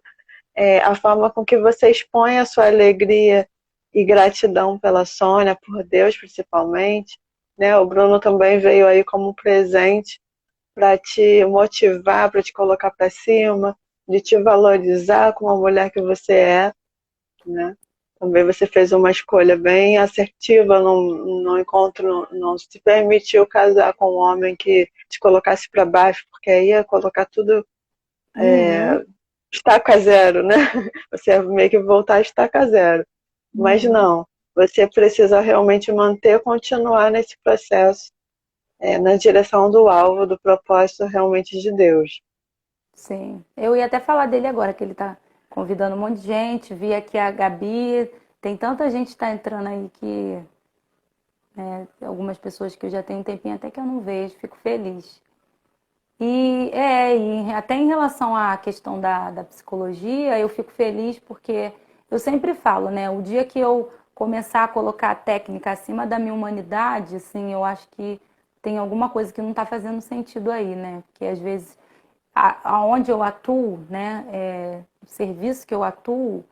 a forma com que você expõe a sua alegria e gratidão pela Sônia, por Deus principalmente, né? O Bruno também veio aí como presente para te motivar, para te colocar para cima, de te valorizar como a mulher que você é, né? Também você fez uma escolha bem assertiva, não encontro, não se permitiu casar com um homem que te colocasse para baixo, porque aí ia colocar tudo Uhum, estaca zero, né? Você ia meio que voltar a estaca zero. Mas uhum. não, você precisa realmente manter, continuar nesse processo, na direção do alvo, do propósito realmente de Deus. Sim. Eu ia até falar dele agora, que ele tá convidando um monte de gente. Vi aqui a Gabi. Tem tanta gente que tá entrando aí que, né, algumas pessoas que eu já tenho um tempinho até que eu não vejo, fico feliz. E até em relação à questão da psicologia, eu fico feliz porque eu sempre falo, né? O dia que eu começar a colocar a técnica acima da minha humanidade, assim, eu acho que tem alguma coisa que não está fazendo sentido aí, né? Porque às vezes aonde eu atuo, né? O serviço que eu atuo,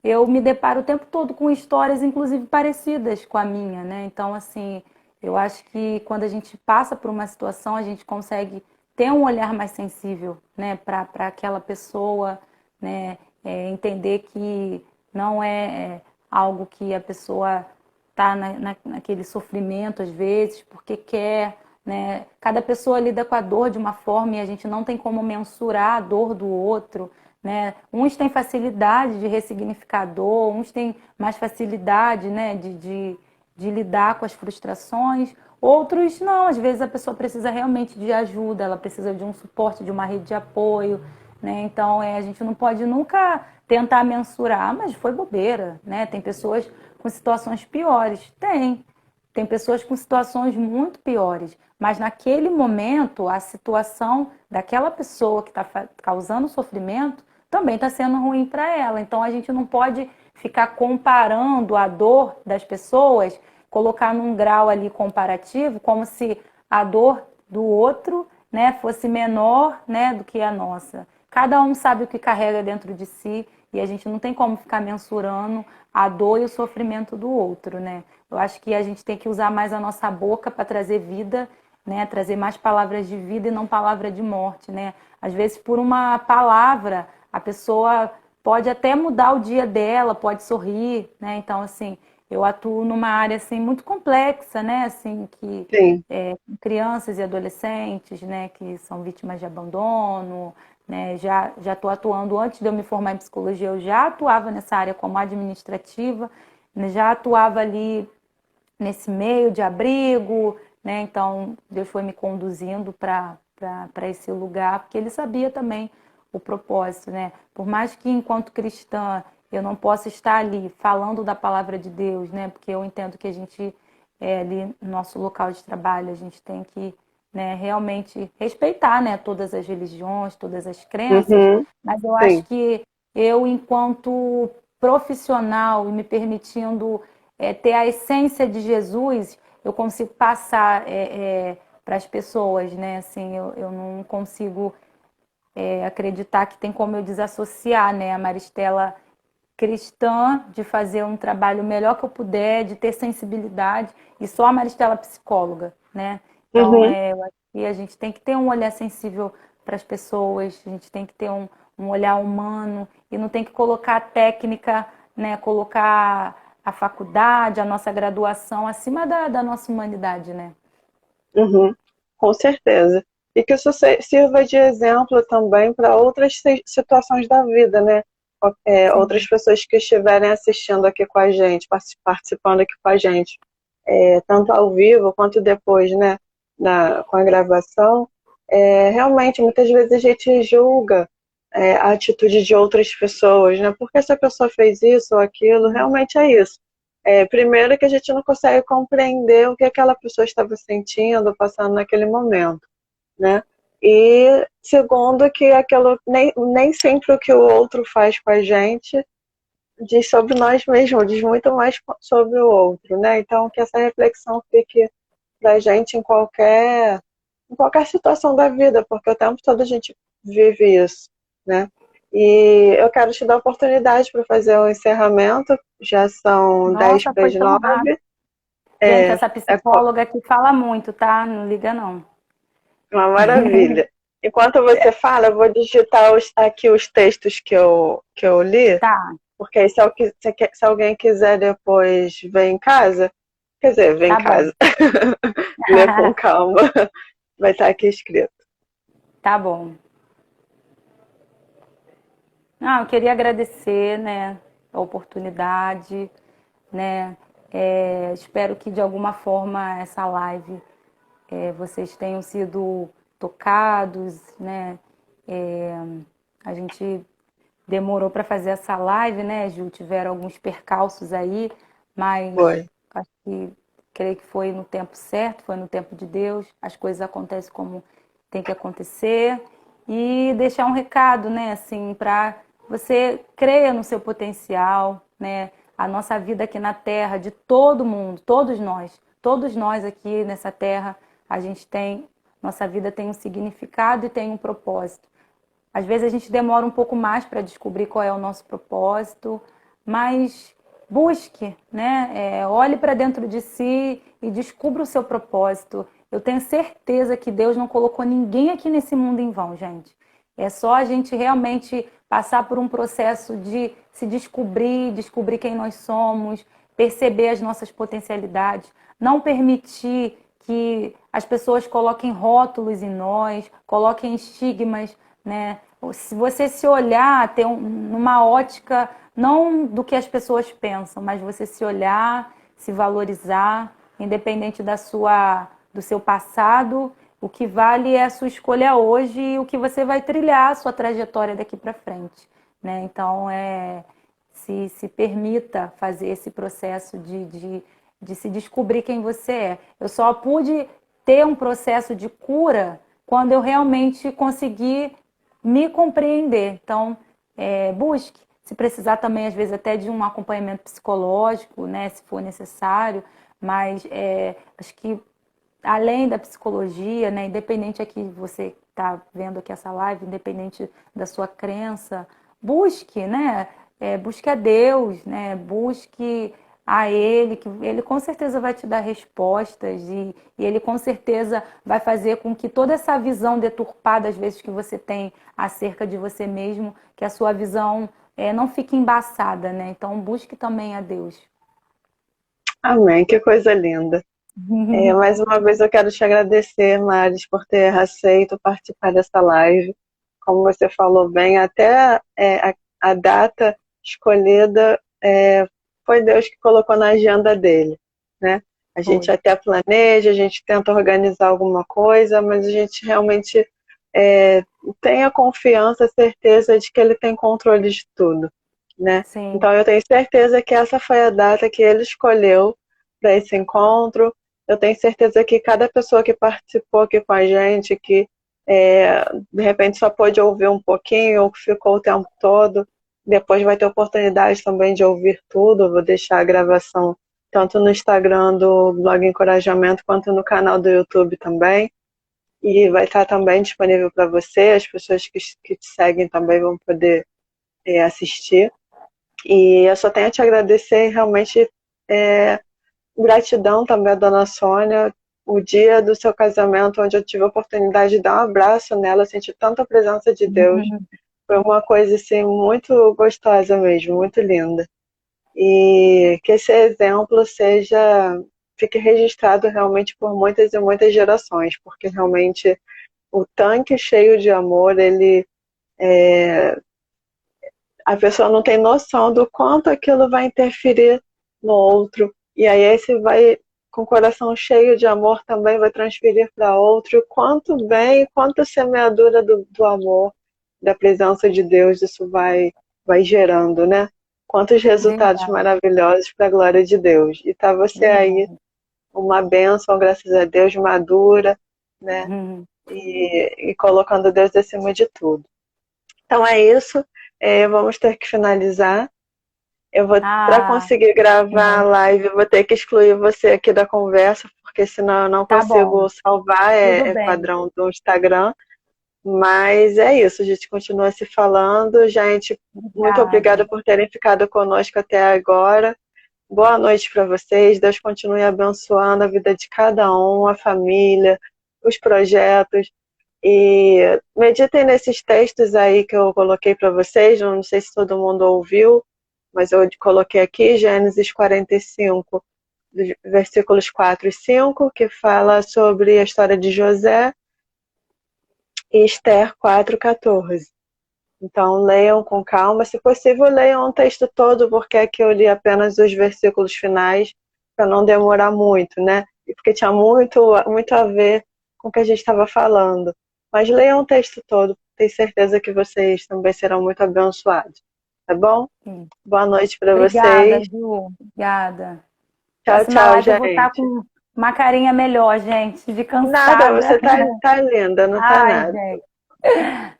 eu me deparo o tempo todo com histórias, inclusive parecidas com a minha, né? Então, assim, eu acho que quando a gente passa por uma situação, a gente consegue ter um olhar mais sensível, né, para aquela pessoa, né? Entender que não é algo que a pessoa está naquele sofrimento às vezes porque quer, né? Cada pessoa lida com a dor de uma forma e a gente não tem como mensurar a dor do outro, né? Uns têm facilidade de ressignificar a dor, uns têm mais facilidade, né, de lidar com as frustrações, outros não. Às vezes a pessoa precisa realmente de ajuda, ela precisa de um suporte, de uma rede de apoio, né? Então a gente não pode nunca tentar mensurar, mas foi bobeira, né? Tem pessoas com situações piores, tem pessoas com situações muito piores, mas naquele momento a situação daquela pessoa que está causando sofrimento também está sendo ruim para ela. Então a gente não pode ficar comparando a dor das pessoas, colocar num grau ali comparativo, como se a dor do outro, né, fosse menor, né, do que a nossa. Cada um sabe o que carrega dentro de si e a gente não tem como ficar mensurando a dor e o sofrimento do outro, né? Eu acho que a gente tem que usar mais a nossa boca para trazer vida, né? Trazer mais palavras de vida e não palavra de morte, né? Às vezes, por uma palavra, a pessoa pode até mudar o dia dela, pode sorrir, né? Então, assim, eu atuo numa área assim muito complexa, né? Assim, que Sim. crianças e adolescentes, né, que são vítimas de abandono, né? Já estou atuando antes de eu me formar em psicologia, eu já atuava nessa área como administrativa, né? Já atuava ali nesse meio de abrigo, né? Então Deus foi me conduzindo para esse lugar, porque Ele sabia também o propósito, né? Por mais que enquanto cristã eu não possa estar ali falando da palavra de Deus, né? Porque eu entendo que a gente ali no nosso local de trabalho a gente tem que, né, realmente respeitar, né, todas as religiões, todas as crenças, Uhum. mas eu acho Sim. que eu, enquanto profissional e me permitindo ter a essência de Jesus, eu consigo passar para as pessoas, né? Assim, eu não consigo acreditar que tem como eu desassociar, né, a Maristela cristã de fazer um trabalho melhor que eu puder, de ter sensibilidade, e só a Maristela psicóloga, né? Então, Uhum. eu acho que a gente tem que ter um olhar sensível para as pessoas, a gente tem que ter um olhar humano e não tem que colocar a técnica, né? Colocar a faculdade, a nossa graduação acima da nossa humanidade, né? Uhum. Com certeza. E que isso sirva de exemplo também para outras situações da vida, né? Outras Sim. pessoas que estiverem assistindo aqui com a gente, participando aqui com a gente, tanto ao vivo quanto depois, né, com a gravação. Realmente, muitas vezes a gente julga a atitude de outras pessoas, né? Porque essa pessoa fez isso ou aquilo, realmente é isso. Primeiro que a gente não consegue compreender o que aquela pessoa estava sentindo, passando naquele momento, né? E segundo que aquilo nem sempre o que o outro faz com a gente diz sobre nós mesmos, diz muito mais sobre o outro, né? Então que essa reflexão fique pra gente em qualquer situação da vida, porque o tempo todo a gente vive isso, né? E eu quero te dar a oportunidade para fazer o encerramento, já são dez Nossa, para foi as tão rápido. 9. Gente, É, essa é psicóloga aqui fala muito, tá? Não liga não. uma maravilha. Enquanto você fala, eu vou digitar aqui os textos que eu li, Tá, porque aí se alguém quiser depois ver em casa, quer dizer, ver em tá bom. casa, ler com calma, vai estar aqui escrito. Tá bom. Não, eu queria agradecer, né, a oportunidade, né? Espero que de alguma forma essa live vocês tenham sido tocados, né? É, a gente demorou para fazer essa live, né, Ju? Tiveram alguns percalços aí, mas Foi. acho que creio que foi no tempo certo, foi no tempo de Deus. As coisas acontecem como tem que acontecer e deixar um recado, né, assim, para você creia no seu potencial, né? A nossa vida aqui na Terra, de todo mundo, todos nós aqui nessa Terra, a gente tem, nossa vida tem um significado e tem um propósito. Às vezes a gente demora um pouco mais para descobrir qual é o nosso propósito, mas busque, né? Olhe para dentro de si e descubra o seu propósito. Eu tenho certeza que Deus não colocou ninguém aqui nesse mundo em vão, gente. É só a gente realmente passar por um processo de se descobrir, descobrir quem nós somos, perceber as nossas potencialidades, não permitir que as pessoas coloquem rótulos em nós, coloquem estigmas, né? Se você se olhar, ter numa ótica não do que as pessoas pensam, mas você se olhar, se valorizar, independente do seu passado, o que vale é a sua escolha hoje e o que você vai trilhar a sua trajetória daqui para frente, né? Então, se permita fazer esse processo de se descobrir quem você é. Eu só pude ter um processo de cura quando eu realmente consegui me compreender. Então, busque. Se precisar também, às vezes, até de um acompanhamento psicológico, né, se for necessário, mas acho que além da psicologia, né, independente aqui você está vendo aqui essa live, independente da sua crença, busque, né, busque a Deus, né, busque a Ele, que Ele com certeza vai te dar respostas e Ele com certeza vai fazer com que toda essa visão deturpada, às vezes, que você tem acerca de você mesmo, que a sua visão não fique embaçada, né? Então busque também a Deus. Amém, que coisa linda. Mais uma vez eu quero te agradecer, Maris, por ter aceito participar dessa live. Como você falou bem, até a data escolhida foi Deus que colocou na agenda dele, né? A gente Foi. até planeja, a gente tenta organizar alguma coisa, mas a gente realmente tem a confiança, a certeza de que ele tem controle de tudo, né? Sim. Então eu tenho certeza que essa foi a data que ele escolheu para esse encontro. Eu tenho certeza que cada pessoa que participou aqui com a gente, que de repente só pôde ouvir um pouquinho ou que ficou o tempo todo, depois vai ter oportunidade também de ouvir tudo. Eu vou deixar a gravação tanto no Instagram do Blog Encorajamento quanto no canal do YouTube também. E vai estar também disponível para você, as pessoas que te seguem também vão poder assistir. E eu só tenho a te agradecer, realmente gratidão também à dona Sônia. O dia do seu casamento, onde eu tive a oportunidade de dar um abraço nela, senti tanta presença de Deus. Foi uma coisa assim muito gostosa mesmo, muito linda. E que esse exemplo fique registrado realmente por muitas e muitas gerações, porque realmente o tanque cheio de amor, a pessoa não tem noção do quanto aquilo vai interferir no outro. E aí esse vai, com o coração cheio de amor, também vai transferir para outro. Quanto bem, quanta semeadura do amor, da presença de Deus, isso vai gerando, né? Quantos resultados Verdade, maravilhosos para a glória de Deus. E tá você aí, verdade. uma bênção, graças a Deus, madura, né? E colocando Deus acima de tudo. Então é isso. Vamos ter que finalizar. Para Ah, conseguir gravar a sim. live, eu vou ter que excluir você aqui da conversa, porque senão eu não Tá bom. consigo salvar, Tudo é bem. padrão do Instagram. Mas é isso, a gente continua se falando. Gente, muito Obrigada. obrigada por terem ficado conosco até agora. Boa noite para vocês. Deus continue abençoando a vida de cada um, a família, os projetos. E meditem nesses textos aí que eu coloquei para vocês. Eu não sei se todo mundo ouviu, mas eu coloquei aqui Gênesis 45, versículos 4 e 5, que fala sobre a história de José, e Esther 4:14. Então leiam com calma. Se possível, leiam o texto todo, porque aqui eu li apenas os versículos finais, para não demorar muito, né? E porque tinha muito a ver com o que a gente estava falando. Mas leiam o texto todo, tenho certeza que vocês também serão muito abençoados. Tá bom? Sim. Boa noite para Obrigada, vocês. Ju. Obrigada. Tchau, Próxima tchau, live eu vou estar gente. com uma carinha melhor, gente, de Nada, cansada. você tá linda, não tá Ai, nada. gente.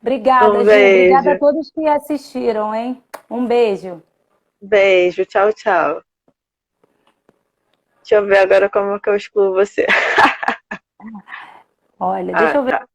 Obrigada, Um Ju. Obrigada a beijo. todos que assistiram, hein? Um beijo. Beijo. Tchau, tchau. Deixa eu ver agora como que eu excluo você. Olha, deixa Ah, eu ver. tá.